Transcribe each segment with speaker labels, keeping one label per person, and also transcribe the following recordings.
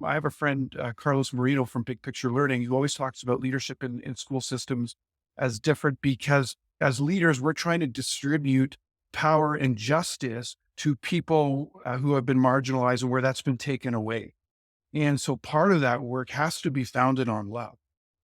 Speaker 1: I have a friend, Carlos Marino from Big Picture Learning, who always talks about leadership in school systems as different because as leaders, we're trying to distribute power and justice to people who have been marginalized and where that's been taken away. And so part of that work has to be founded on love.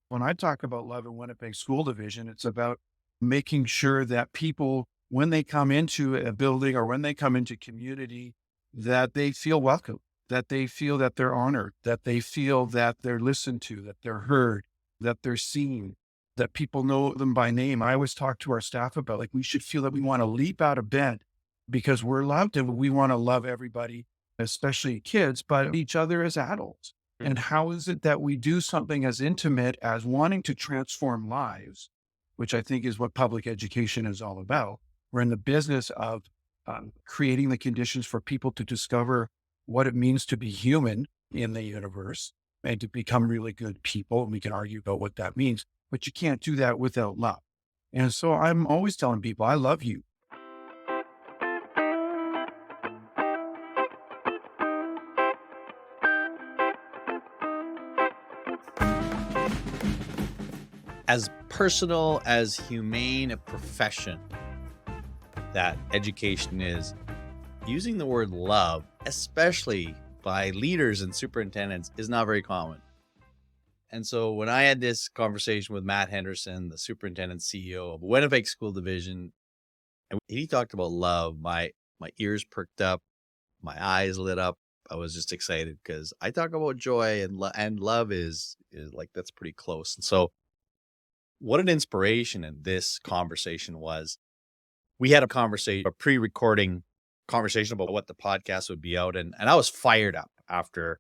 Speaker 1: When I talk about love in Winnipeg School Division, it's about making sure that people, when they come into a building or when they come into community, that they feel welcome, that they feel that they're honored, that they feel that they're listened to, that they're heard, that they're seen, that people know them by name. I always talk to our staff about like we should feel that we want to leap out of bed because we're loved and we want to love everybody, especially kids, but each other as adults. And how is it that we do something as intimate as wanting to transform lives, which I think is what public education is all about? We're in the business of creating the conditions for people to discover what it means to be human in the universe and to become really good people. And we can argue about what that means, but you can't do that without love. And so I'm always telling people, I love you.
Speaker 2: As personal, as humane a profession that education is, using the word love, especially by leaders and superintendents, is not very common. And so when I had this conversation with Matt Henderson, the superintendent CEO of Winnipeg School Division, and he talked about love, my ears perked up, my eyes lit up. I was just excited because I talk about joy and love is like that's pretty close. And so what an inspiration in this conversation was. We had a pre-recording conversation about what the podcast would be out. And I was fired up after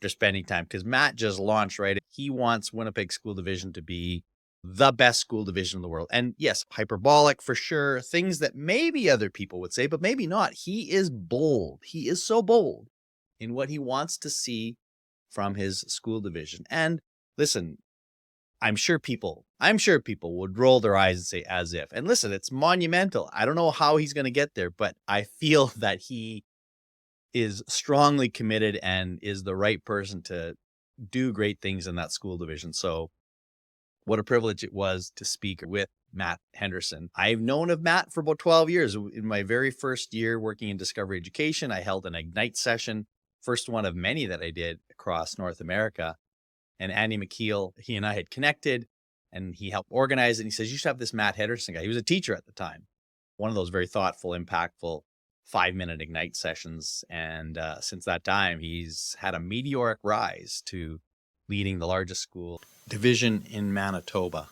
Speaker 2: spending time because Matt just launched, right? He wants Winnipeg School Division to be the best school division in the world. And yes, hyperbolic for sure. Things that maybe other people would say, but maybe not. He is bold. He is so bold in what he wants to see from his school division. And listen, I'm sure people would roll their eyes and say as if. And listen, it's monumental. I don't know how he's going to get there, but I feel that he is strongly committed and is the right person to do great things in that school division. So what a privilege it was to speak with Matt Henderson. I've known of Matt for about 12 years. In my very first year working in Discovery Education, I held an Ignite session, first one of many that I did across North America. And Andy McKeel, he and I had connected and he helped organize it. And he says, you should have this Matt Henderson guy. He was a teacher at the time, one of those very thoughtful, impactful 5-minute Ignite sessions. And since that time, he's had a meteoric rise to leading the largest school division in Manitoba.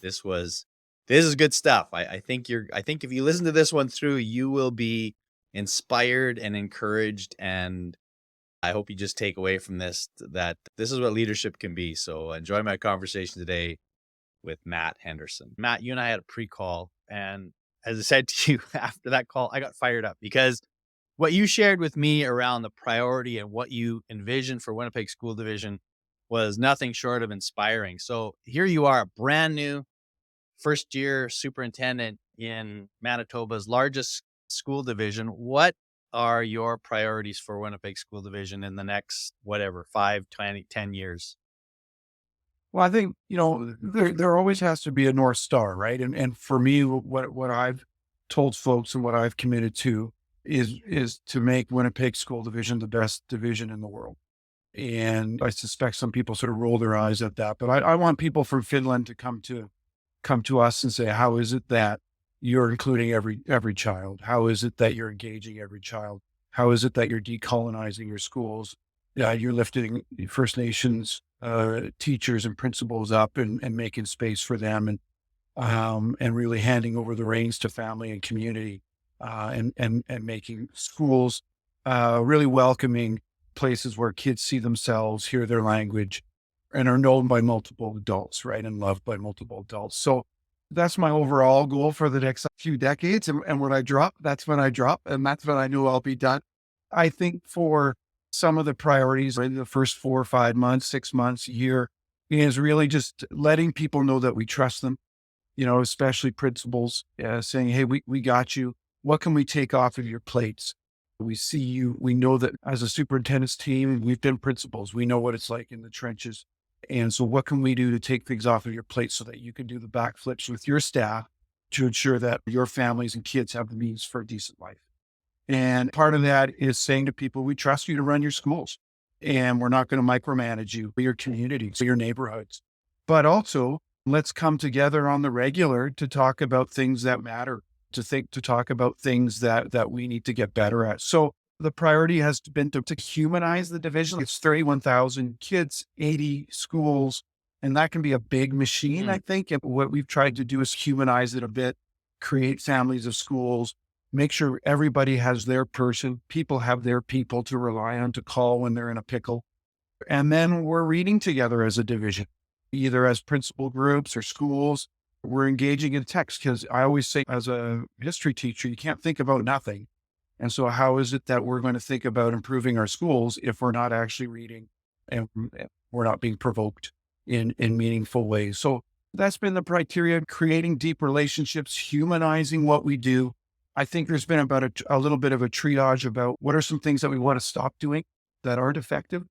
Speaker 2: This is good stuff. I think if you listen to this one through, you will be inspired and encouraged, and I hope you just take away from this that this is what leadership can be. So enjoy my conversation today with Matt Henderson. Matt, you and I had a pre-call, and as I said to you after that call, I got fired up because what you shared with me around the priority and what you envisioned for Winnipeg School Division was nothing short of inspiring. So here you are, a brand new first year superintendent in Manitoba's largest school division. What are your priorities for Winnipeg School Division in the next, 5, 20, 10 years?
Speaker 1: Well, I think, there always has to be a North Star, right? And for me, what I've told folks and what I've committed to is to make Winnipeg School Division the best division in the world. And I suspect some people sort of roll their eyes at that, but I want people from Finland to come to us and say, how is it that you're including every child? How is it that you're engaging every child? How is it that you're decolonizing your schools? You're lifting First Nations teachers and principals up and making space for them and really handing over the reins to family and community and making schools really welcoming places where kids see themselves, hear their language, and are known by multiple adults, right? And loved by multiple adults. So that's my overall goal for the next few decades. And when I drop, that's when I drop. And that's when I know I'll be done. I think for some of the priorities in the first 4 or 5 months, 6 months, a year, is really just letting people know that we trust them, especially principals saying, hey, we got you. What can we take off of your plates? We see you. We know that as a superintendent's team, we've been principals. We know what it's like in the trenches. And so what can we do to take things off of your plate so that you can do the backflips with your staff to ensure that your families and kids have the means for a decent life? And part of that is saying to people, we trust you to run your schools and we're not going to micromanage you, your communities, your neighborhoods. But also, let's come together on the regular to talk about things that matter, to talk about things that we need to get better at. So the priority has been to humanize the division. It's 31,000 kids, 80 schools, and that can be a big machine, I think. And what we've tried to do is humanize it a bit, create families of schools, make sure everybody has their person, people have their people to rely on to call when they're in a pickle. And then we're reading together as a division, either as principal groups or schools. We're engaging in text because I always say as a history teacher, you can't think about nothing. And so how is it that we're going to think about improving our schools if we're not actually reading and we're not being provoked in meaningful ways? So that's been the criteria, creating deep relationships, humanizing what we do. I think there's been about a little bit of a triage about what are some things that we want to stop doing that aren't effective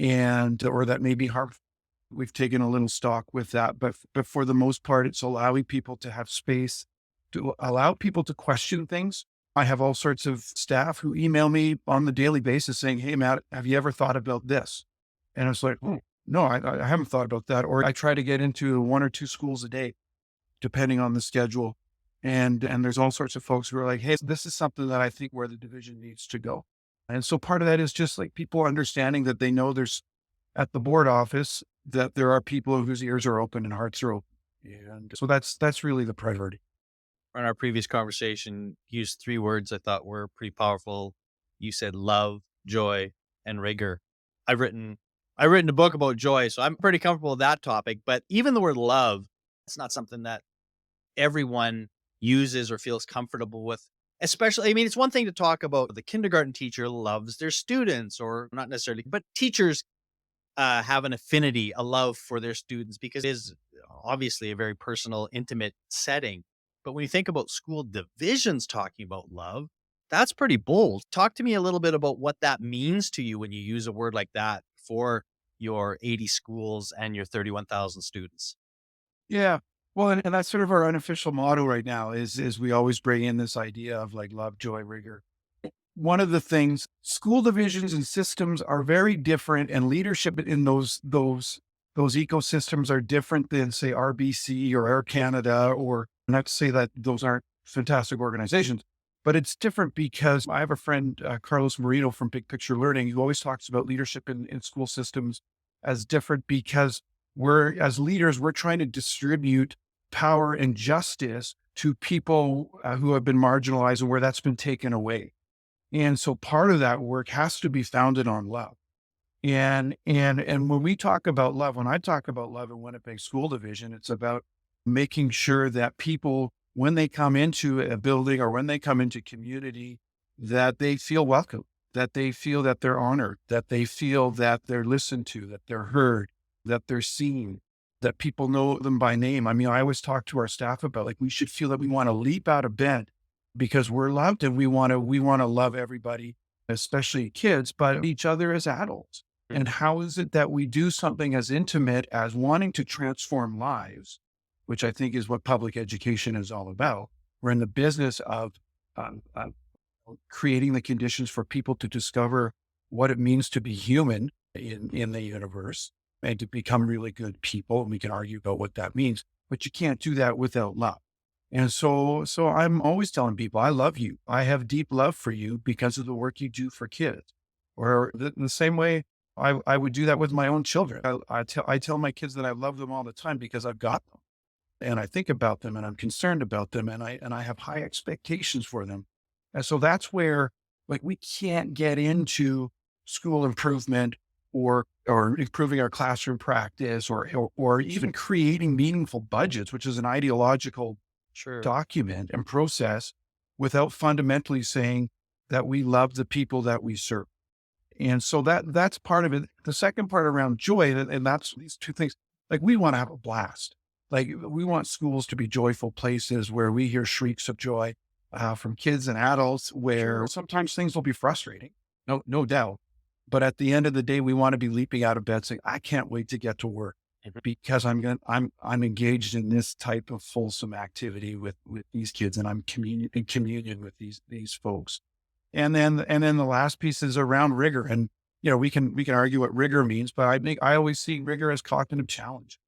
Speaker 1: or that may be harmful. We've taken a little stock with that, but for the most part, it's allowing people to have space, to allow people to question things. I have all sorts of staff who email me on the daily basis saying, "Hey, Matt, have you ever thought about this?" And it's like, "Oh, no, I haven't thought about that." Or I try to get into 1 or 2 schools a day, depending on the schedule. And there's all sorts of folks who are like, "Hey, this is something that I think where the division needs to go." And so part of that is just like people understanding that they know there's at the board office that there are people whose ears are open and hearts are open. And so that's really the priority.
Speaker 2: In our previous conversation, you used 3 words I thought were pretty powerful. You said love, joy, and rigor. I've written a book about joy, so I'm pretty comfortable with that topic. But even the word love, it's not something that everyone uses or feels comfortable with. Especially, I mean, it's one thing to talk about the kindergarten teacher loves their students, or not necessarily, but teachers have an affinity, a love for their students because it is obviously a very personal, intimate setting. But when you think about school divisions talking about love, that's pretty bold. Talk to me a little bit about what that means to you when you use a word like that for your 80 schools and your 31,000 students.
Speaker 1: Yeah. Well, and that's sort of our unofficial motto right now is we always bring in this idea of like love, joy, rigor. One of the things, school divisions and systems are very different, and leadership in those ecosystems are different than say RBC or Air Canada, or not to say that those aren't fantastic organizations, but it's different because I have a friend, Carlos Marino from Big Picture Learning, who always talks about leadership in school systems as different because as leaders, we're trying to distribute power and justice to people who have been marginalized and where that's been taken away. And so part of that work has to be founded on love. And when we talk about love, when I talk about love in Winnipeg School Division, it's about making sure that people, when they come into a building or when they come into community, that they feel welcome, that they feel that they're honored, that they feel that they're listened to, that they're heard, that they're seen, that people know them by name. I mean, I always talk to our staff about like, we should feel that we want to leap out of bed because we're loved and we want to love everybody, especially kids, but each other as adults. And how is it that we do something as intimate as wanting to transform lives, which I think is what public education is all about. We're in the business of creating the conditions for people to discover what it means to be human in the universe and to become really good people. And we can argue about what that means, but you can't do that without love. And so I'm always telling people, I love you. I have deep love for you because of the work you do for kids. Or the same way I would do that with my own children. I tell my kids that I love them all the time because I've got them and I think about them and I'm concerned about them and I have high expectations for them. And so that's where like we can't get into school improvement or improving our classroom practice or even creating meaningful budgets, which is an ideological document and process without fundamentally saying that we love the people that we serve. And so that's part of it. The second part around joy, and that's these two things, like we want to have a blast. Like we want schools to be joyful places where we hear shrieks of joy. from kids and adults where sometimes things will be frustrating. No doubt. But at the end of the day, we want to be leaping out of bed saying, I can't wait to get to work because I'm engaged in this type of fulsome activity with these kids, and I'm in communion with these folks. And then the last piece is around rigor. And we can argue what rigor means, but I always see rigor as cognitive challenge.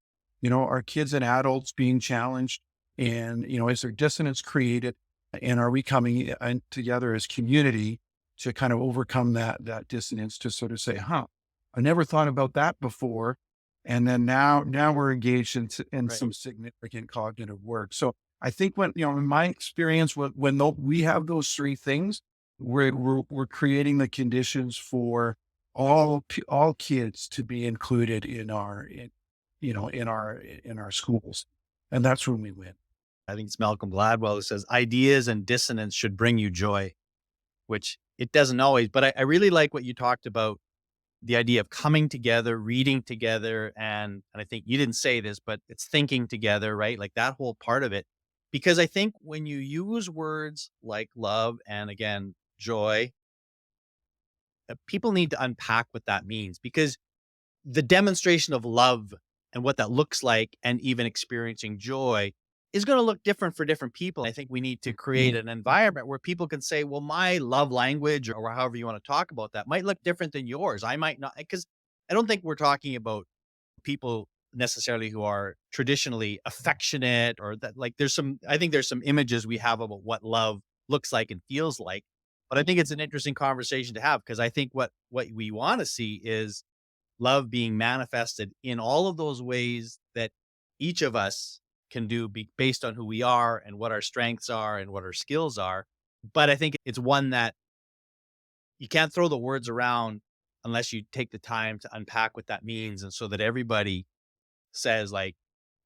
Speaker 1: Are kids and adults being challenged, and is there dissonance created, and are we coming together as community to kind of overcome that dissonance, to sort of say, I never thought about that before. And then now we're engaged in
Speaker 2: Right.
Speaker 1: some significant cognitive work. So I think in my experience, when we have those three things, we're creating the conditions for all kids to be included in our schools. And that's when we win.
Speaker 2: I think it's Malcolm Gladwell who says ideas and dissonance should bring you joy, which it doesn't always. But I really like what you talked about, the idea of coming together, reading together. And I think you didn't say this, but it's thinking together, right? Like that whole part of it. Because I think when you use words like love and again, joy, people need to unpack what that means, because the demonstration of love and what that looks like and even experiencing joy is going to look different for different people. I think we need to create an environment where people can say, well, my love language, or however you want to talk about that, might look different than yours. I might not, because I don't think we're talking about people necessarily who are traditionally affectionate, or that, like, I think there's some images we have about what love looks like and feels like. But I think it's an interesting conversation to have, because I think what we want to see is love being manifested in all of those ways that each of us can do, based on who we are and what our strengths are and what our skills are. But I think it's one that you can't throw the words around unless you take the time to unpack what that means. And so that everybody says, like,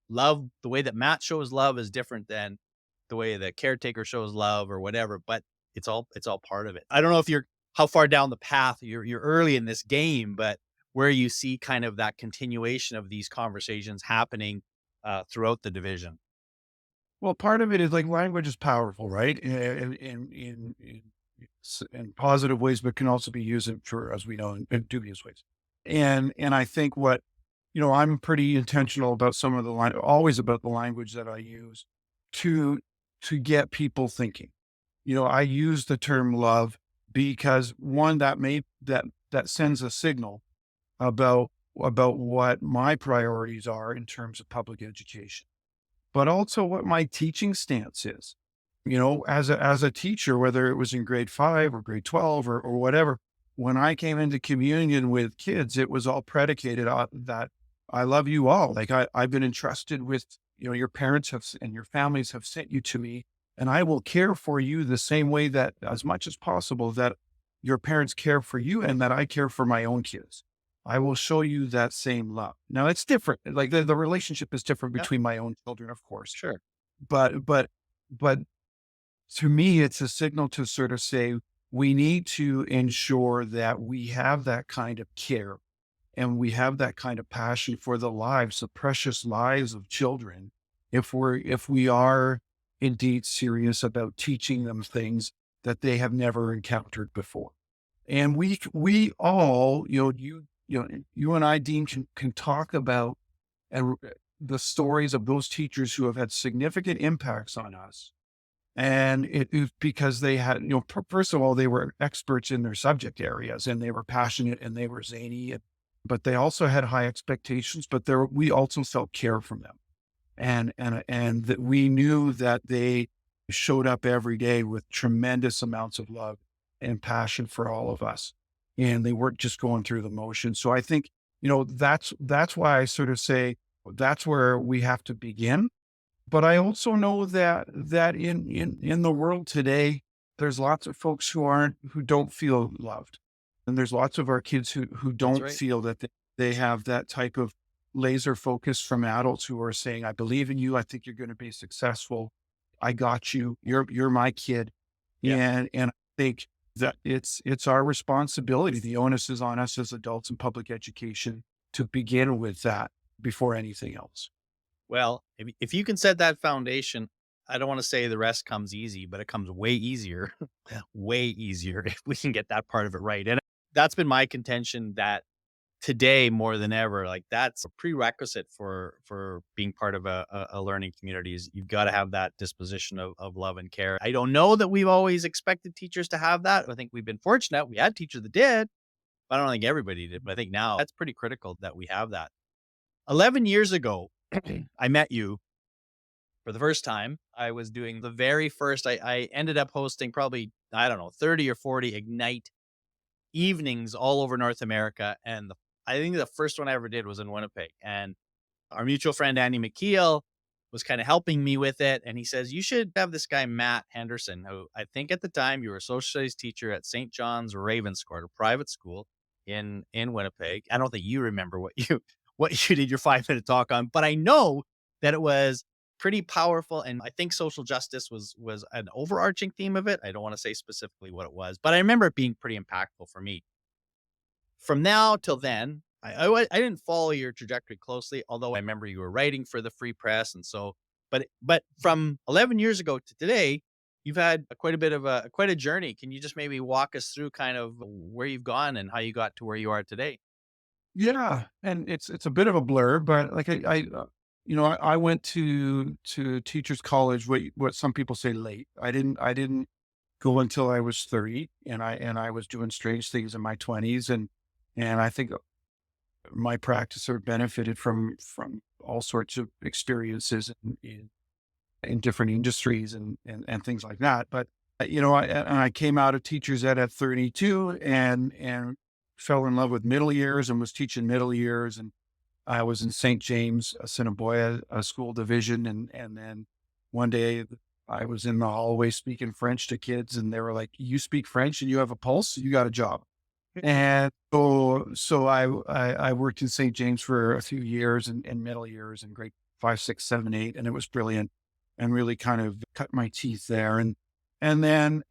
Speaker 2: love, the way that Matt shows love is different than the way the caretaker shows love or whatever, but it's all part of it. I don't know if you're how far down the path you're early in this game, but where you see kind of that continuation of these conversations happening throughout the division.
Speaker 1: Well, part of it is like language is powerful, right? In positive ways, but can also be used for, as we know, in dubious ways. And I think I'm pretty intentional about some of always about the language that I use to to get people thinking. I use the term love because one, that sends a signal about what my priorities are in terms of public education, but also what my teaching stance is. As a teacher, whether it was in grade 5 or grade 12 or whatever, when I came into communion with kids, it was all predicated on that I love you all. Like I've been entrusted with, your parents and your families have sent you to me, and I will care for you the same way, that as much as possible, that your parents care for you and that I care for my own kids. I will show you that same love. Now it's different. Like the relationship is different
Speaker 2: Yeah,
Speaker 1: between my own children, of course,
Speaker 2: sure.
Speaker 1: but to me, it's a signal to sort of say, we need to ensure that we have that kind of care and we have that kind of passion for the precious lives of children. If we are indeed serious about teaching them things that they have never encountered before. And we all, you and I, Dean, can talk about and the stories of those teachers who have had significant impacts on us. And it is because they had, first of all, they were experts in their subject areas and they were passionate and they were zany, but they also had high expectations, but we also felt care from them. And that we knew that they showed up every day with tremendous amounts of love and passion for all of us. And they weren't just going through the motions. So I think, that's why I sort of say that's where we have to begin. But I also know that in the world today, there's lots of folks who don't feel loved. And there's lots of our kids who
Speaker 2: That's
Speaker 1: don't
Speaker 2: right.
Speaker 1: feel that they have that type of laser focus from adults who are saying, I believe in you. I think you're going to be successful. I got you. You're my kid.
Speaker 2: Yeah.
Speaker 1: And I think that it's our responsibility. The onus is on us as adults in public education to begin with that before anything else.
Speaker 2: Well, if you can set that foundation, I don't want to say the rest comes easy, but it comes way easier, way easier if we can get that part of it right. And that's been my contention that today more than ever, like that's a prerequisite for being part of a learning community is you've got to have that disposition of love and care. I don't know that we've always expected teachers to have that. I think we've been fortunate. We had teachers that did, but I don't think everybody did. But I think now that's pretty critical that we have that. 11 years ago, I met you for the first time. I was doing the very first, I ended up hosting probably, I don't know, 30 or 40 Ignite evenings all over North America. And I think the first one I ever did was in Winnipeg. And our mutual friend, Andy McKeel, was kind of helping me with it. And he says, you should have this guy, Matt Henderson, who I think at the time you were a social studies teacher at St. John's Ravenscourt, a private school in Winnipeg. I don't think you remember what you did your 5-minute talk on, but I know that it was pretty powerful. And I think social justice was an overarching theme of it. I don't want to say specifically what it was, but I remember it being pretty impactful for me. From now till then, I didn't follow your trajectory closely, although I remember you were writing for the Free Press, and so. But from 11 years ago to today, you've had quite a bit of quite a journey. Can you just maybe walk us through kind of where you've gone and how you got to where you are today?
Speaker 1: Yeah, and it's a bit of a blur, but like I went to teachers college. What some people say late. I didn't go until I was 30, and I was doing strange things in my 20s, and I think my practice sort of benefited from all sorts of experiences in different industries and things like that. But I came out of teachers ed at 32 and fell in love with middle years and was teaching middle years. And I was in St. James, Assiniboia, School Division. And then one day I was in the hallway speaking French to kids and they were like, you speak French and you have a pulse, you got a job. And so I worked in St. James for a few years and middle years and grade 5, 6, 7, 8. And it was brilliant and really kind of cut my teeth there. And then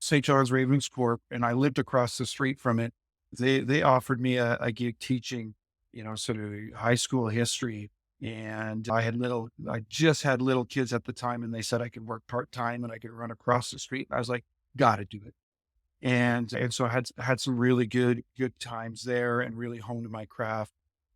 Speaker 1: St. John's Ravenscourt, and I lived across the street from it. They offered me a gig teaching, sort of high school history. And I just had little kids at the time and they said I could work part-time and I could run across the street. I was like, gotta do it. And so I had some really good times there and really honed my craft.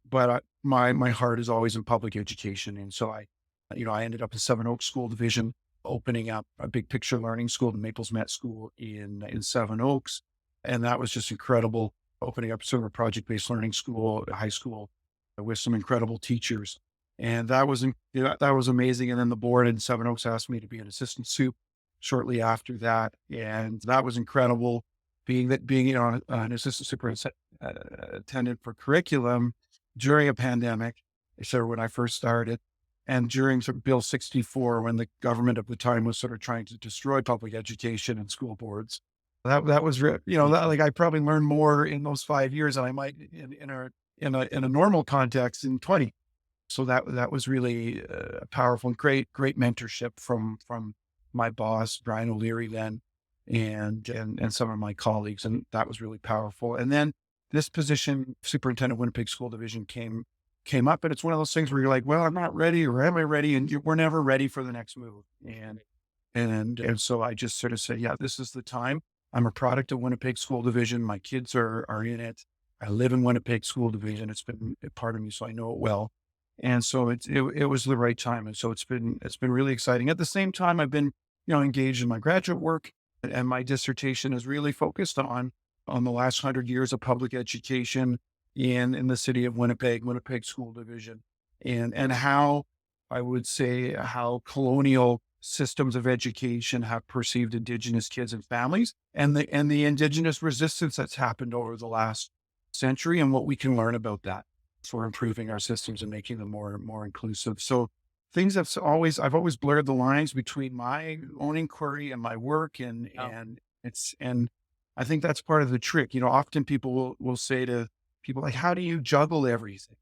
Speaker 1: But my heart is always in public education. And so I ended up in Seven Oaks School Division, opening up a big picture learning school, the Maples Met School in Seven Oaks. And that was just incredible, opening up sort of a project-based learning school, a high school with some incredible teachers. And that was amazing. And then the board in Seven Oaks asked me to be an assistant soup shortly after that. And that was incredible being an assistant superintendent for curriculum during a pandemic. So when I first started and during sort of Bill 64, when the government of the time was sort of trying to destroy public education and school boards, that was like I probably learned more in those 5 years than I might in a normal context in 20. So that was really powerful and great mentorship from my boss, Brian O'Leary then, and some of my colleagues. And that was really powerful. And then this position, Superintendent Winnipeg School Division came up, and it's one of those things where you're like, well, I'm not ready, or am I ready? And we're never ready for the next move. And so I just sort of said, yeah, this is the time. I'm a product of Winnipeg School Division. My kids are in it. I live in Winnipeg School Division. It's been a part of me, so I know it well. And so it was the right time. And so it's been really exciting. At the same time, I've been, engaged in my graduate work, and my dissertation is really focused on the last 100 years of public education in the city of Winnipeg School Division, and how I would say how colonial systems of education have perceived Indigenous kids and families, and the Indigenous resistance that's happened over the last century, and what we can learn about that for improving our systems and making them more inclusive. So I've always blurred the lines between my own inquiry and my work, and I think that's part of the trick. Often people will say to people like, how do you juggle everything?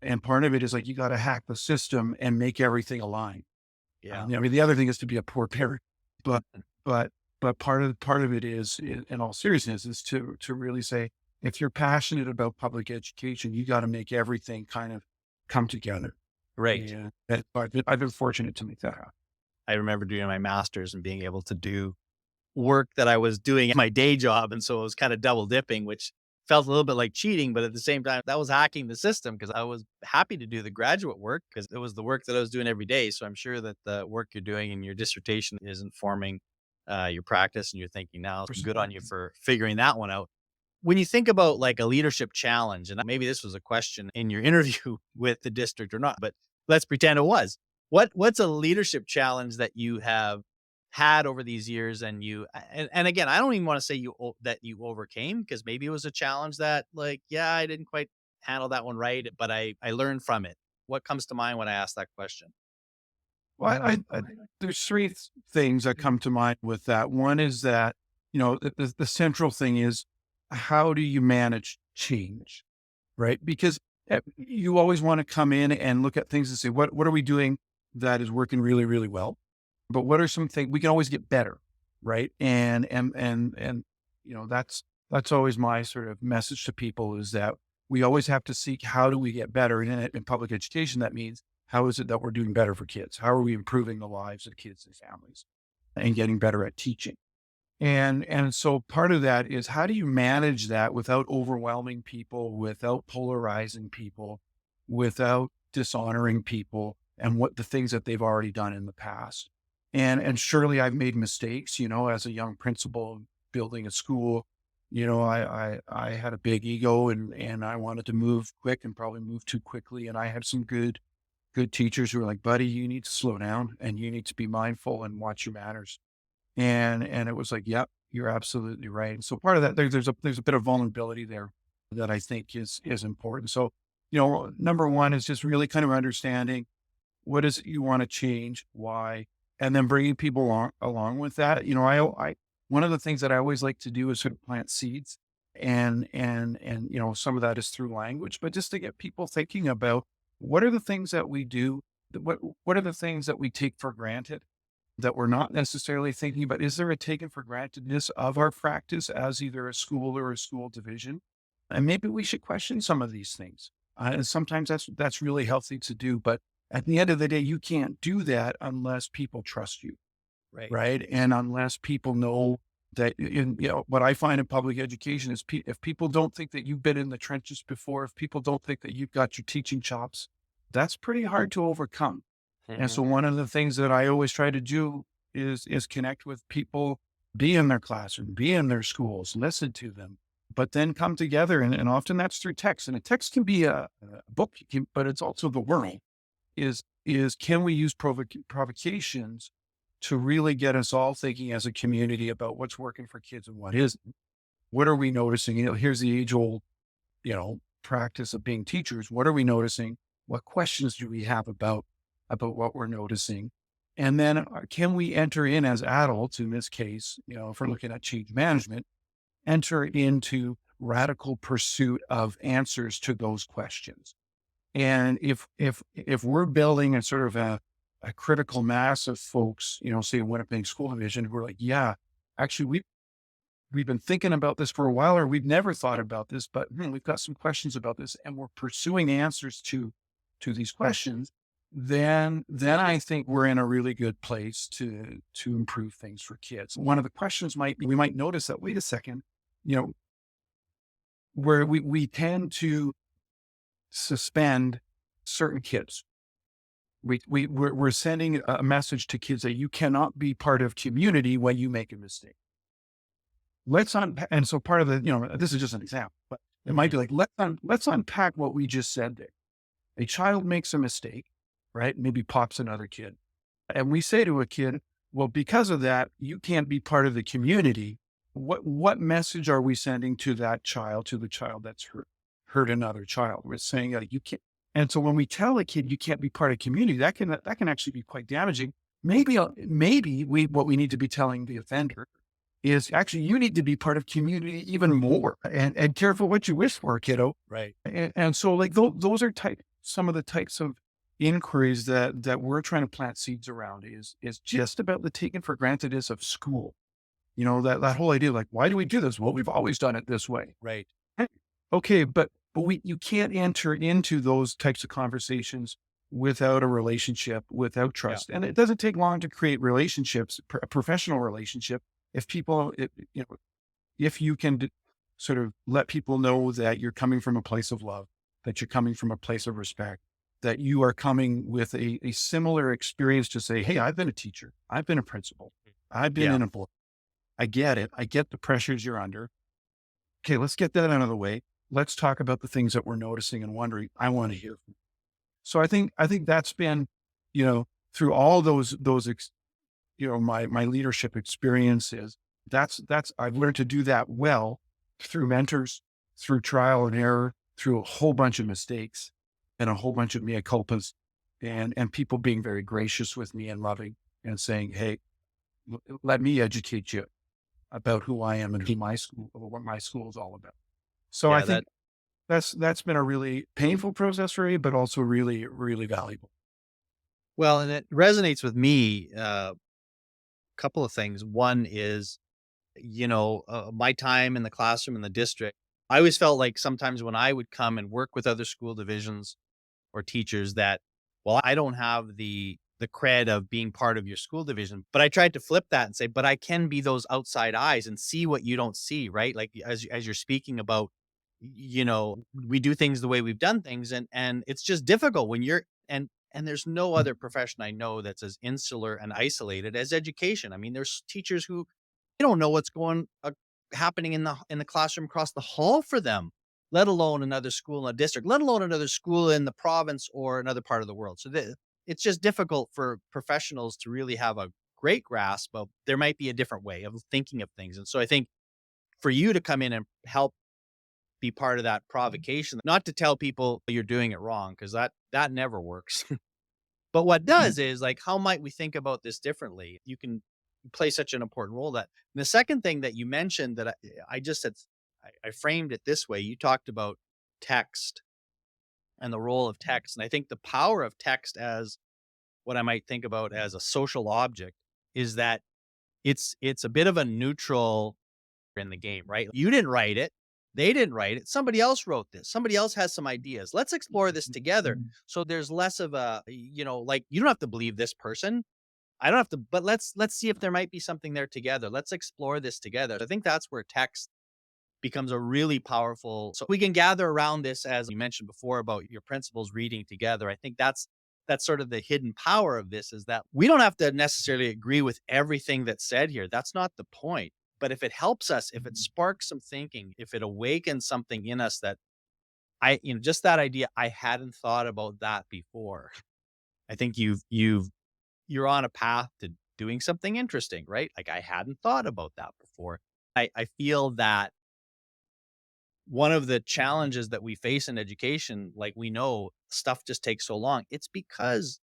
Speaker 1: And part of it is like, you got to hack the system and make everything align.
Speaker 2: Yeah.
Speaker 1: The other thing is to be a poor parent, but part of it is, in all seriousness, is to really say, if you're passionate about public education, you got to make everything kind of come together.
Speaker 2: Right.
Speaker 1: Yeah. I've been fortunate to make that happen.
Speaker 2: I remember doing my master's and being able to do work that I was doing at my day job. And so it was kind of double dipping, which felt a little bit like cheating, but at the same time, that was hacking the system because I was happy to do the graduate work because it was the work that I was doing every day. So I'm sure that the work you're doing in your dissertation is informing your practice and your thinking now. So good on you for figuring that one out. When you think about like a leadership challenge, and maybe this was a question in your interview with the district or not, but let's pretend it was. What's a leadership challenge that you have had over these years and and again, I don't even want to say that you overcame because maybe it was a challenge that like, yeah, I didn't quite handle that one right, but I learned from it. What comes to mind when I ask that question?
Speaker 1: Well, there's things that come to mind with that. One is that, the central thing is how do you manage change, right? Because you always want to come in and look at things and say, what are we doing that is working really, really well? But what are some things we can always get better, right? And that's always my sort of message to people is that we always have to seek how do we get better. And in public education, that means how is it that we're doing better for kids? How are we improving the lives of kids and families and getting better at teaching? And so part of that is how do you manage that without overwhelming people, without polarizing people, without dishonoring people and what the things that they've already done in the past. And surely I've made mistakes, as a young principal building a school, I had a big ego and I wanted to move quick and probably move too quickly. And I had some good teachers who were like, buddy, you need to slow down and you need to be mindful and watch your manners. And it was like, yep, you're absolutely right. And so part of that, there's a bit of vulnerability there that I think is important. So, number one is just really kind of understanding what is it you want to change, why, and then bringing people along with that. One of the things that I always like to do is sort of plant seeds and some of that is through language, but just to get people thinking about what are the things that we do, what are the things that we take for granted that we're not necessarily thinking about. Is there a taken for grantedness of our practice as either a school or a school division? And maybe we should question some of these things. And sometimes that's really healthy to do. But at the end of the day, you can't do that unless people trust you, right? And unless people know that, what I find in public education is if people don't think that you've been in the trenches before, if people don't think that you've got your teaching chops, that's pretty hard to overcome. And so one of the things that I always try to do is connect with people, be in their classroom, be in their schools, listen to them, but then come together. And often that's through text. And a text can be a book, but it's also the world is can we use provocations to really get us all thinking as a community about what's working for kids and what isn't? What are we noticing? Here's the age old, practice of being teachers. What are we noticing? What questions do we have about what we're noticing? And then can we enter in as adults, in this case, if we're looking at change management, enter into radical pursuit of answers to those questions. And if we're building a sort of a critical mass of folks, say Winnipeg School Division, who are like, yeah, actually we've been thinking about this for a while, or we've never thought about this, but we've got some questions about this and we're pursuing answers to these questions, then I think we're in a really good place to improve things for kids. One of the questions might be, we might notice that, wait a second, where we tend to suspend certain kids. We're sending a message to kids that you cannot be part of community when you make a mistake. And so part of the, this is just an example, but it might be like, let's unpack what we just said there. A child makes a mistake, right? Maybe pops another kid. And we say to a kid, well, because of that, you can't be part of the community. What message are we sending to that child, to the child that's hurt another child? We're saying you can't. And so when we tell a kid you can't be part of community, that can actually be quite damaging. Maybe what we need to be telling the offender is actually you need to be part of community even more and careful what you wish for, kiddo.
Speaker 2: Right.
Speaker 1: And so like those are some of the types of inquiries that we're trying to plant seeds around is just about the taken for grantedness of school. That whole idea, like, why do we do this? Well, we've always done it this way.
Speaker 2: Right.
Speaker 1: Okay. But you can't enter into those types of conversations without a relationship, without
Speaker 2: Yeah.
Speaker 1: trust. And it doesn't take long to create relationships, a professional relationship. If people, if you can sort of let people know that you're coming from a place of love, that you're coming from a place of respect, that you are coming with a similar experience to say, hey, I've been a teacher, I've been a principal, I've been
Speaker 2: Yeah.
Speaker 1: in a board. I get it. I get the pressures you're under. Okay, let's get that out of the way. Let's talk about the things that we're noticing and wondering. I want to hear from you. So I think that's been, through all my leadership experiences, that's I've learned to do that well through mentors, through trial and error, through a whole bunch of mistakes and a whole bunch of mea culpas, and people being very gracious with me and loving and saying, hey, let me educate you about who I am and who my school, what my school is all about. So I
Speaker 2: Yeah.
Speaker 1: think that's been a really painful process for me, but also really, really valuable.
Speaker 2: Well, and it resonates with me. Couple of things. One is, my time in the classroom in the district. I always felt like sometimes when I would come and work with other school divisions or teachers that, well, I don't have the cred of being part of your school division. But I tried to flip that and say, but I can be those outside eyes and see what you don't see, right? Like as you're speaking about, we do things the way we've done things, and it's just difficult when you're and there's no other profession I know that's as insular and isolated as education. I mean, there's teachers who they don't know what's happening in the classroom across the hall for them, let alone another school in a district, let alone another school in the province or another part of the world. So it's just difficult for professionals to really have a great grasp of there might be a different way of thinking of things. And so I think for you to come in and help be part of that provocation, not to tell people you're doing it wrong, because that never works. But what does is like, how might we think about this differently? You can play such an important role that. And the second thing that you mentioned that I just said, I framed it this way. You talked about text and the role of text. And I think the power of text as what I might think about as a social object is that it's a bit of a neutral in the game, right? You didn't write it. They didn't write it. Somebody else wrote this. Somebody else has some ideas. Let's explore this together. So there's less of a, like you don't have to believe this person. I don't have to, but let's see if there might be something there together. Let's explore this together. I think that's where text becomes a really powerful. So we can gather around this, as you mentioned before about your principals reading together. I think that's sort of the hidden power of this, is that we don't have to necessarily agree with everything that's said here. That's not the point. But if it helps us, if it sparks some thinking, if it awakens something in us that just that idea, I hadn't thought about that before. I think you're on a path to doing something interesting, right? Like I hadn't thought about that before. I feel that one of the challenges that we face in education, like we know stuff just takes so long. It's because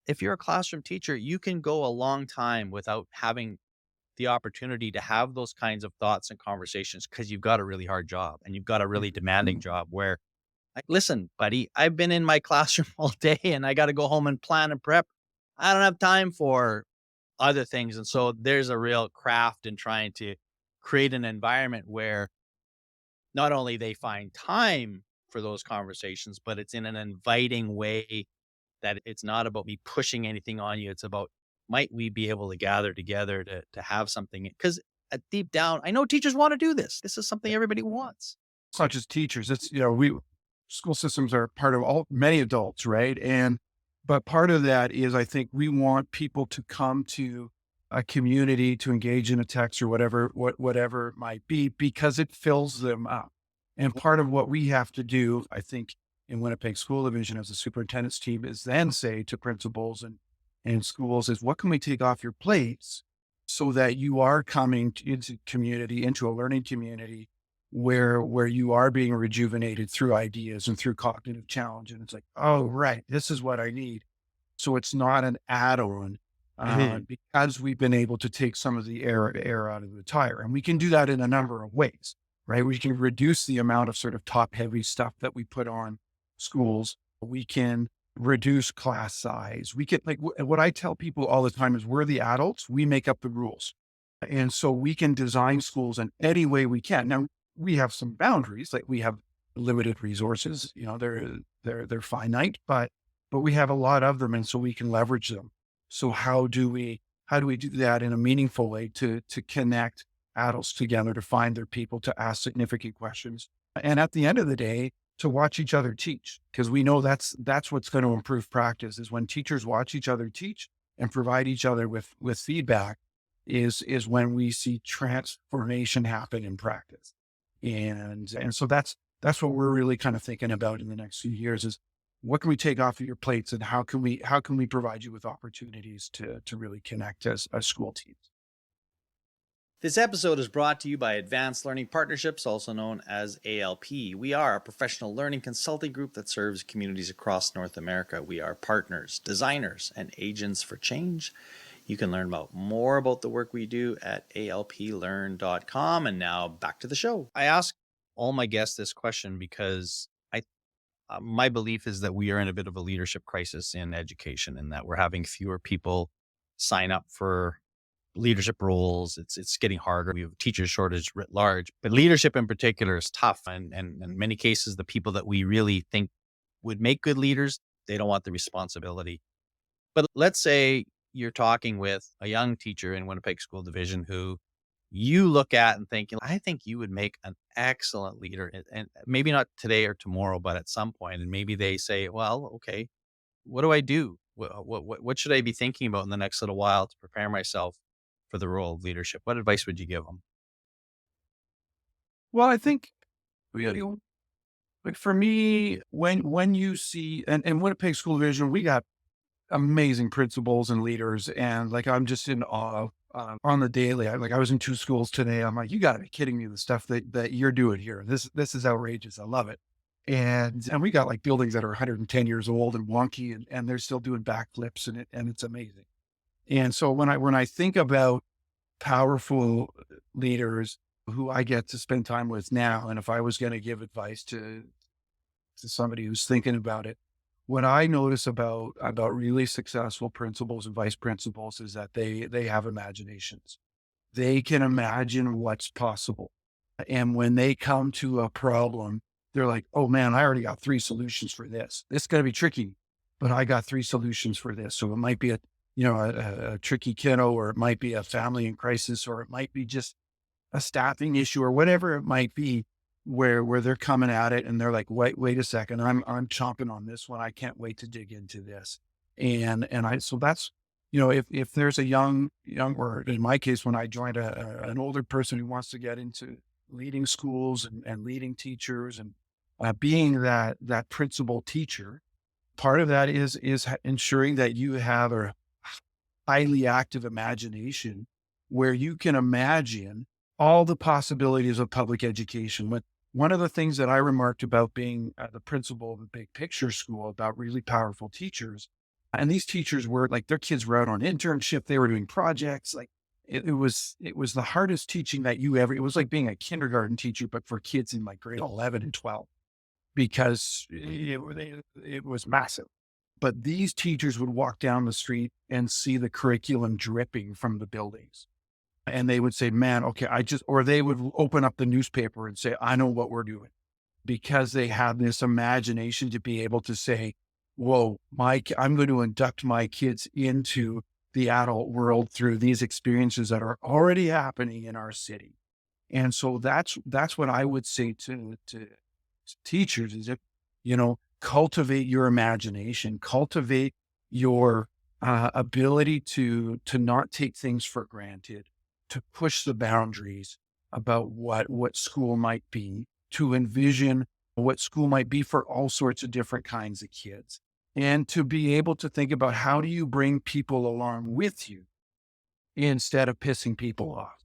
Speaker 2: if you're a classroom teacher, you can go a long time without having the opportunity to have those kinds of thoughts and conversations because you've got a really hard job and you've got a really demanding job where, like, listen, buddy, I've been in my classroom all day and I got to go home and plan and prep. I don't have time for other things. And so there's a real craft in trying to create an environment where not only they find time for those conversations, but it's in an inviting way that it's not about me pushing anything on you. It's about, might we be able to gather together to have something? Because deep down, I know teachers want to do this. This is something everybody wants.
Speaker 1: It's not just teachers. It's, we school systems are part of many adults, right? But part of that is, I think we want people to come to a community to engage in a text or whatever it might be, because it fills them up. And part of what we have to do, I think, in Winnipeg School Division as a superintendent's team is then say to principals and schools is, what can we take off your plates so that you are coming into a learning community where you are being rejuvenated through ideas and through cognitive challenge. And it's like, oh, right, this is what I need. So it's not an add-on because we've been able to take some of the air out of the tire. And we can do that in a number of ways, right? We can reduce the amount of sort of top heavy stuff that we put on schools. We can reduce class size. We can, like, what I tell people all the time is, we're the adults, we make up the rules. And so we can design schools in any way we can. Now, we have some boundaries, like we have limited resources, they're finite, but but we have a lot of them. And so we can leverage them. So how do we do that in a meaningful way to connect adults together, to find their people, to ask significant questions? And at the end of the day, to watch each other teach, because we know that's what's going to improve practice is when teachers watch each other teach and provide each other with feedback is when we see transformation happen in practice. And so that's what we're really kind of thinking about in the next few years is what can we take off of your plates and how can we provide you with opportunities to really connect as school teams.
Speaker 2: This episode is brought to you by Advanced Learning Partnerships, also known as ALP. We are a professional learning consulting group that serves communities across North America. We are partners, designers, and agents for change. You can learn more about the work we do at alplearn.com. And now back to the show. I ask all my guests this question because my belief is that we are in a bit of a leadership crisis in education and that we're having fewer people sign up for leadership roles. It's getting harder. We have a teacher shortage writ large, but leadership in particular is tough. And in many cases, the people that we really think would make good leaders, they don't want the responsibility. But let's say you're talking with a young teacher in Winnipeg School Division who you look at and think, I think you would make an excellent leader. And maybe not today or tomorrow, but at some point. And maybe they say, well, okay, what do I do? What should I be thinking about in the next little while to prepare myself for the role of leadership? What advice would you give them?
Speaker 1: Well, I think you know, like for me, when you see and Winnipeg School Division, we got amazing principals and leaders, and like I'm just in awe on the daily. I was in two schools today. I'm like, you got to be kidding me! The stuff that you're doing here, this is outrageous. I love it. And we got like buildings that are 110 years old and wonky, and they're still doing backflips, and it's amazing. And so when I think about powerful leaders who I get to spend time with now, and if I was going to give advice to somebody who's thinking about it, what I notice about really successful principals and vice principals is that they have imaginations. They can imagine what's possible. And when they come to a problem, they're like, oh man, I already got three solutions for this. This is going to be tricky, but I got three solutions for this. So it might be a tricky kiddo, or it might be a family in crisis, or it might be just a staffing issue or whatever it might be where they're coming at it and they're like, wait a second, I'm chomping on this one. I can't wait to dig into this. So that's, if there's a young, or in my case, when I joined an older person who wants to get into leading schools and leading teachers and being that principal teacher, part of that is ensuring that you have a highly active imagination where you can imagine all the possibilities of public education. But one of the things that I remarked about being the principal of a big picture school about really powerful teachers, and these teachers were like, their kids were out on internship, they were doing projects. Like it was the hardest teaching that it was like being a kindergarten teacher, but for kids in like grade 11 and 12, because it was massive. But these teachers would walk down the street and see the curriculum dripping from the buildings. And they would say, man, okay, or they would open up the newspaper and say, I know what we're doing, because they have this imagination to be able to say, whoa, I'm going to induct my kids into the adult world through these experiences that are already happening in our city. And so that's what I would say to teachers is, cultivate your imagination, cultivate your ability to not take things for granted, to push the boundaries about what school might be, to envision what school might be for all sorts of different kinds of kids, and to be able to think about how do you bring people along with you instead of pissing people off.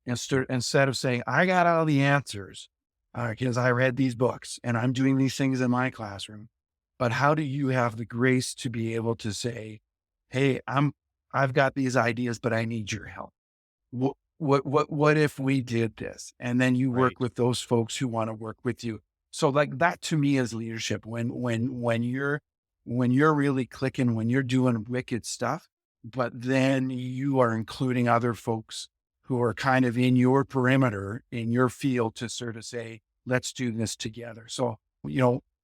Speaker 1: Instead of saying, I got all the answers because I read these books and I'm doing these things in my classroom. But how do you have the grace to be able to say, hey, I've got these ideas, but I need your help. What if we did this? And then you work
Speaker 2: Right.
Speaker 1: with those folks who want to work with you. So like that to me is leadership. When you're really clicking, when you're doing wicked stuff, but then you are including other folks who are kind of in your perimeter, in your field, to sort of say, let's do this together. So,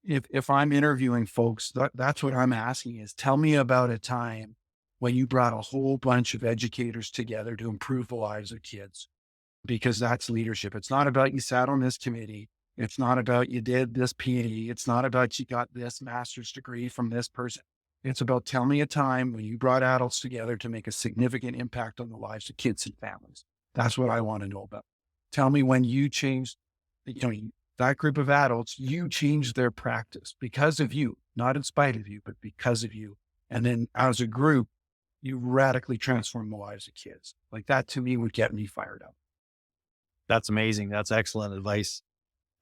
Speaker 1: if I'm interviewing folks, that's what I'm asking is tell me about a time when you brought a whole bunch of educators together to improve the lives of kids, because that's leadership. It's not about you sat on this committee. It's not about you did this PhD. It's not about you got this master's degree from this person. It's about tell me a time when you brought adults together to make a significant impact on the lives of kids and families. That's what I want to know about. Tell me when you changed, that group of adults, you changed their practice because of you, not in spite of you, but because of you. And then as a group, you radically transform the lives of kids. Like that to me would get me fired up.
Speaker 2: That's amazing. That's excellent advice.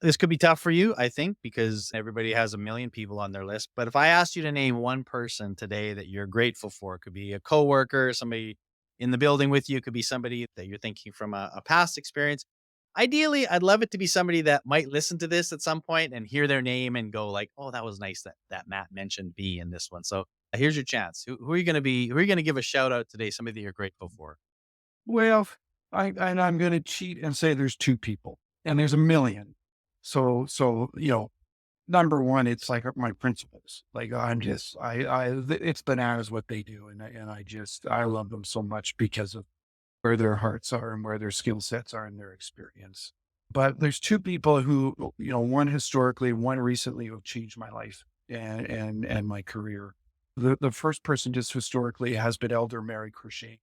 Speaker 2: This could be tough for you, I think, because everybody has a million people on their list. But if I asked you to name one person today that you're grateful for, it could be a coworker, somebody in the building with you, it could be somebody that you're thinking from a past experience. Ideally, I'd love it to be somebody that might listen to this at some point and hear their name and go like, "Oh, that was nice that Matt mentioned me in this one." So here's your chance. Who are you going to be? Who are you going to give a shout out today? Somebody that you're grateful for.
Speaker 1: Well, I'm going to cheat and say there's two people and there's a million. So, number one, it's like my principals. Like it's bananas what they do. I love them so much because of where their hearts are and where their skill sets are and their experience. But there's two people who, one historically, one recently who have changed my life and my career. The first person just historically has been Elder Mary Crochet.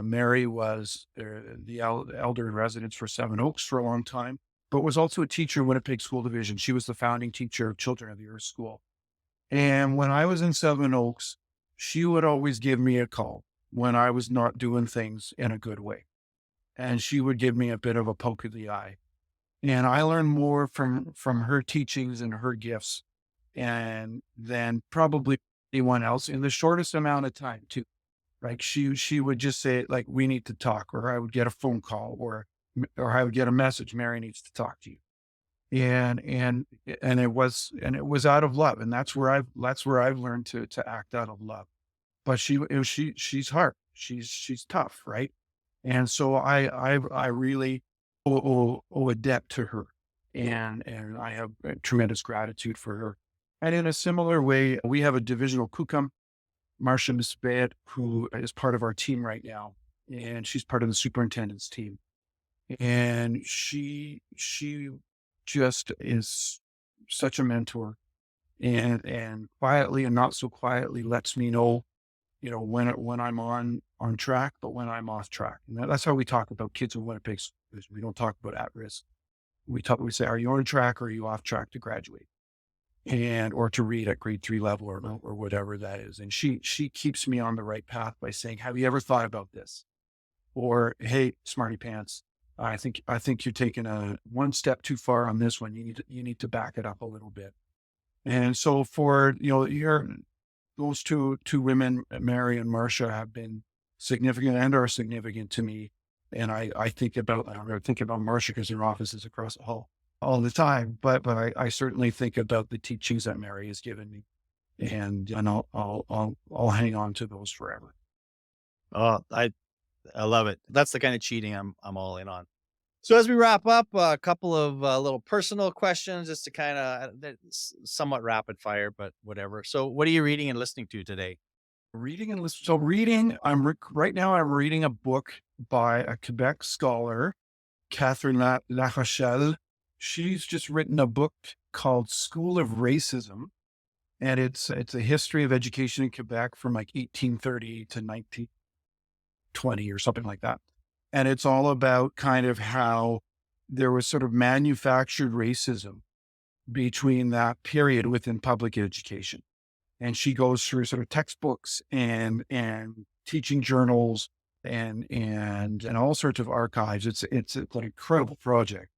Speaker 1: Mary was the elder in residence for Seven Oaks for a long time, but was also a teacher in Winnipeg School Division. She was the founding teacher of Children of the Earth School. And when I was in Seven Oaks, she would always give me a call when I was not doing things in a good way. And she would give me a bit of a poke of the eye. And I learned more from her teachings and her gifts and than probably anyone else in the shortest amount of time too. Like she would just say like, we need to talk, or I would get a phone call or I would get a message, Mary needs to talk to you. And it was out of love. And that's where I've learned to act out of love. But she's hard. She's tough. Right. And so I really owe a debt to her and I have tremendous gratitude for her. And in a similar way, we have a divisional kukum, Marcia Misbet, who is part of our team right now, and she's part of the superintendent's team. And she just is such a mentor and quietly and not so quietly lets me know, when I'm on track, but when I'm off track. And that's how we talk about kids in Winnipeg. We don't talk about at risk. We say, are you on track or are you off track to graduate? Or to read at grade 3 level or whatever that is. And she keeps me on the right path by saying, have you ever thought about this? Or, hey, smarty pants, I think you're taking a one step too far on this one. You need to back it up a little bit. And so for, those two women, Mary and Marcia, have been significant and are significant to me. And I think about Marcia because her office is across the hall all the time, but I certainly think about the teachings that Mary has given me, and I'll hang on to those forever.
Speaker 2: Oh, I love it. That's the kind of cheating I'm all in on. So as we wrap up, a couple of little personal questions just to kind of somewhat rapid fire, but whatever. So what are you reading and listening to today?
Speaker 1: Reading and listening. So reading, right now I'm reading a book by a Quebec scholar, Catherine La Rochelle. She's just written a book called School of Racism, and it's a history of education in Quebec from like 1830 to 1920 or something like that. And it's all about kind of how there was sort of manufactured racism between that period within public education. And she goes through sort of textbooks and teaching journals and all sorts of archives. It's an incredible project,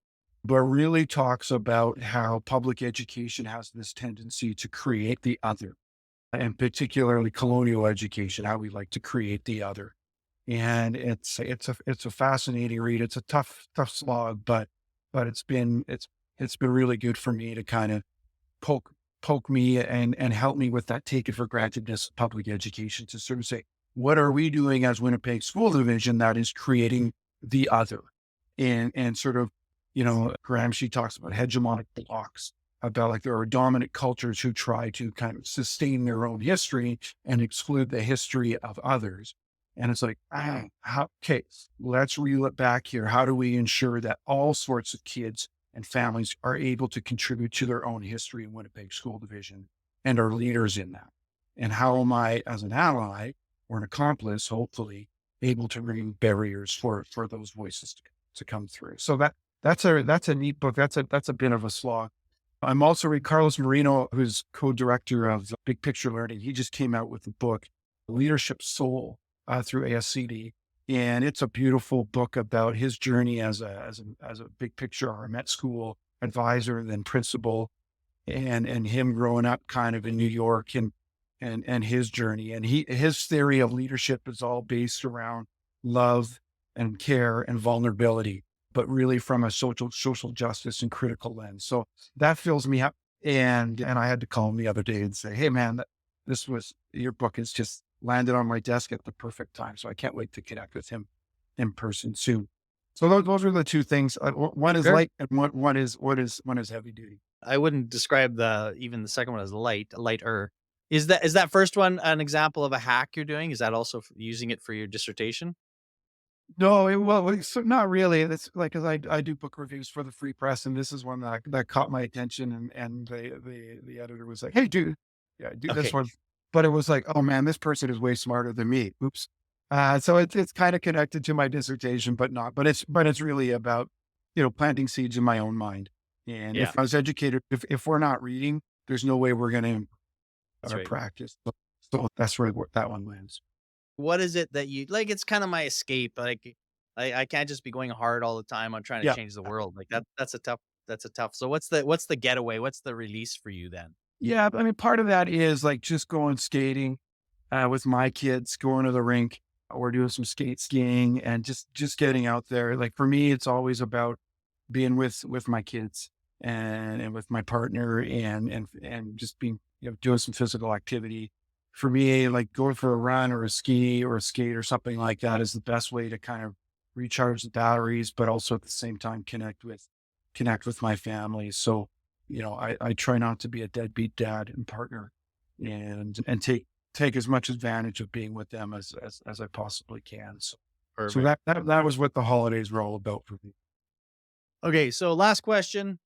Speaker 1: but really talks about how public education has this tendency to create the other, and particularly colonial education, how we like to create the other. And it's a fascinating read. It's a tough slog, but it's been really good for me to kind of poke me and help me with that take it for grantedness of public education to sort of say, what are we doing as Winnipeg School Division that is creating the other? And sort of, Gramsci talks about hegemonic blocks. like there are dominant cultures who try to kind of sustain their own history and exclude the history of others. And it's like, okay, let's reel it back here. How do we ensure that all sorts of kids and families are able to contribute to their own history in Winnipeg School Division and are leaders in that? And how am I, as an ally or an accomplice, hopefully, able to remove barriers for those voices to come through? So that's a neat book. That's a bit of a slog. I'm also reading Carlos Marino, who's co-director of Big Picture Learning. He just came out with the book Leadership Soul through ASCD, and it's a beautiful book about his journey as a big picture or Met School advisor, then principal, and him growing up kind of in New York and his journey. And his theory of leadership is all based around love and care and vulnerability, but really from a social justice and critical lens. So that fills me up. And I had to call him the other day and say, hey man, your book has just landed on my desk at the perfect time. So I can't wait to connect with him in person soon. So those are the two things. One is
Speaker 2: Sure.
Speaker 1: light and one is heavy duty.
Speaker 2: I wouldn't describe even the second one as lighter. Is that first one an example of a hack you're doing? Is that also using it for your dissertation?
Speaker 1: No, so not really. It's like, cause I do book reviews for the Free Press, and this is one that caught my attention, and the editor was like, "Hey, dude, yeah, do this
Speaker 2: Okay.
Speaker 1: one." But it was like, "Oh man, this person is way smarter than me." Oops. So it's kind of connected to my dissertation, but not. But it's really about planting seeds in my own mind. And
Speaker 2: Yeah,
Speaker 1: if I was educated, if we're not reading, there's no way we're going to
Speaker 2: that's right.
Speaker 1: practice. So that's where that one lands.
Speaker 2: What is it that you like? It's kind of my escape. Like I can't just be going hard all the time on trying to
Speaker 1: Yeah.
Speaker 2: change the world. Like that's a tough. So what's the getaway? What's the release for you then?
Speaker 1: Yeah, I mean, part of that is like just going skating with my kids, going to the rink or doing some skiing and just getting out there. Like for me, it's always about being with my kids and with my partner and just being, doing some physical activity. For me, like going for a run or a ski or a skate or something like that is the best way to kind of recharge the batteries, but also at the same time connect with my family. So, I try not to be a deadbeat dad and partner and take as much advantage of being with them as I possibly can. So
Speaker 2: Perfect.
Speaker 1: that was what the holidays were all about for me.
Speaker 2: Okay, so last question.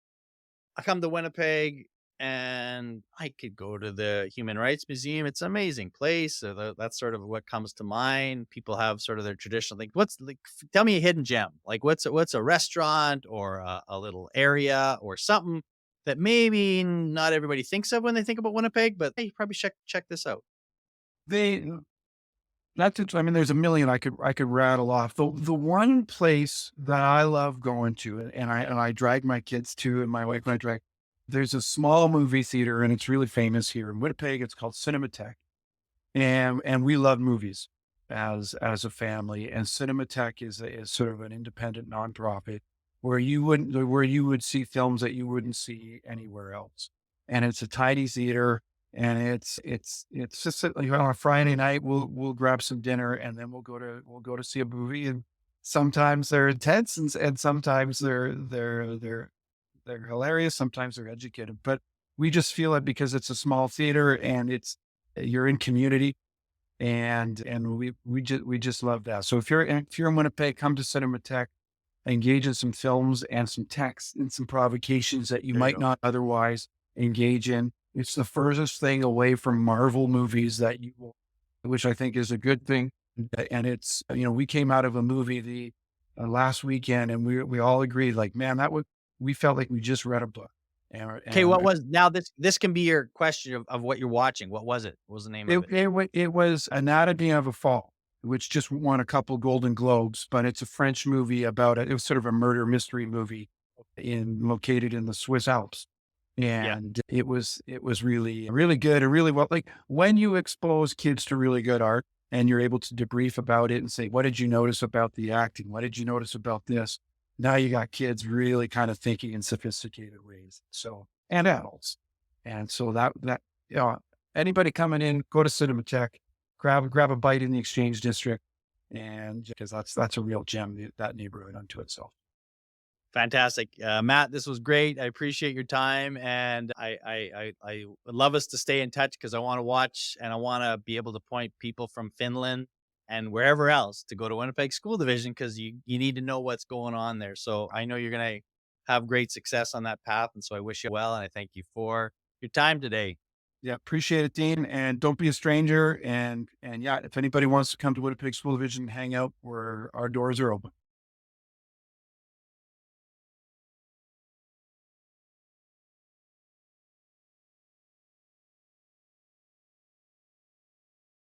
Speaker 2: I come to Winnipeg and I could go to the Human Rights Museum. It's an amazing place. So that's sort of what comes to mind. People have sort of their traditional thing. Tell me a hidden gem. Like what's a restaurant or a little area or something that maybe not everybody thinks of when they think about Winnipeg, but hey, you probably check this out.
Speaker 1: They Not to, I mean, there's a million I could rattle off. The one place that I love going to, and I drag my kids to, and my wife and I drag. There's a small movie theater, and it's really famous here in Winnipeg. It's called Cinematheque, and we love movies as a family. And Cinematheque is sort of an independent nonprofit where you would see films that you wouldn't see anywhere else. And it's a tiny theater, and it's just like on a Friday night we'll grab some dinner, and then we'll go to see a movie. And sometimes they're intense, and sometimes they're hilarious. Sometimes they're educated, but we just feel it because it's a small theater and you're in community, and we just love that. So if you're in Winnipeg, come to Cinematheque, engage in some films and some texts and some provocations that you
Speaker 2: There you
Speaker 1: might
Speaker 2: go.
Speaker 1: not otherwise engage in. It's the furthest thing away from Marvel movies that you will, which I think is a good thing. And it's, we came out of a movie the last weekend, and we all agreed, like, man, we felt like we just read a book.
Speaker 2: Okay,
Speaker 1: And
Speaker 2: what was now this can be your question of what you're watching. What was it? What was the name of it?
Speaker 1: it was Anatomy of a Fall, which just won a couple Golden Globes, but it's a French movie it was sort of a murder mystery movie located in the Swiss Alps.
Speaker 2: Yeah.
Speaker 1: And it was really, really good and really well. Like when you expose kids to really good art and you're able to debrief about it and say, what did you notice about the acting? What did you notice about this? Now you got kids really kind of thinking in sophisticated ways. So, and adults. And so you know, anybody coming in, go to Cinematheque, grab a bite in the Exchange District. And because that's a real gem, that neighborhood unto itself.
Speaker 2: Fantastic. Matt, this was great. I appreciate your time. And I would love us to stay in touch because I want to watch and I want to be able to point people from Finland and wherever else to go to Winnipeg School Division because you need to know what's going on there. So I know you're going to have great success on that path. And so I wish you well. And I thank you for your time today.
Speaker 1: Yeah, appreciate it, Dean. And don't be a stranger. And yeah, if anybody wants to come to Winnipeg School Division, hang out, where our doors are open.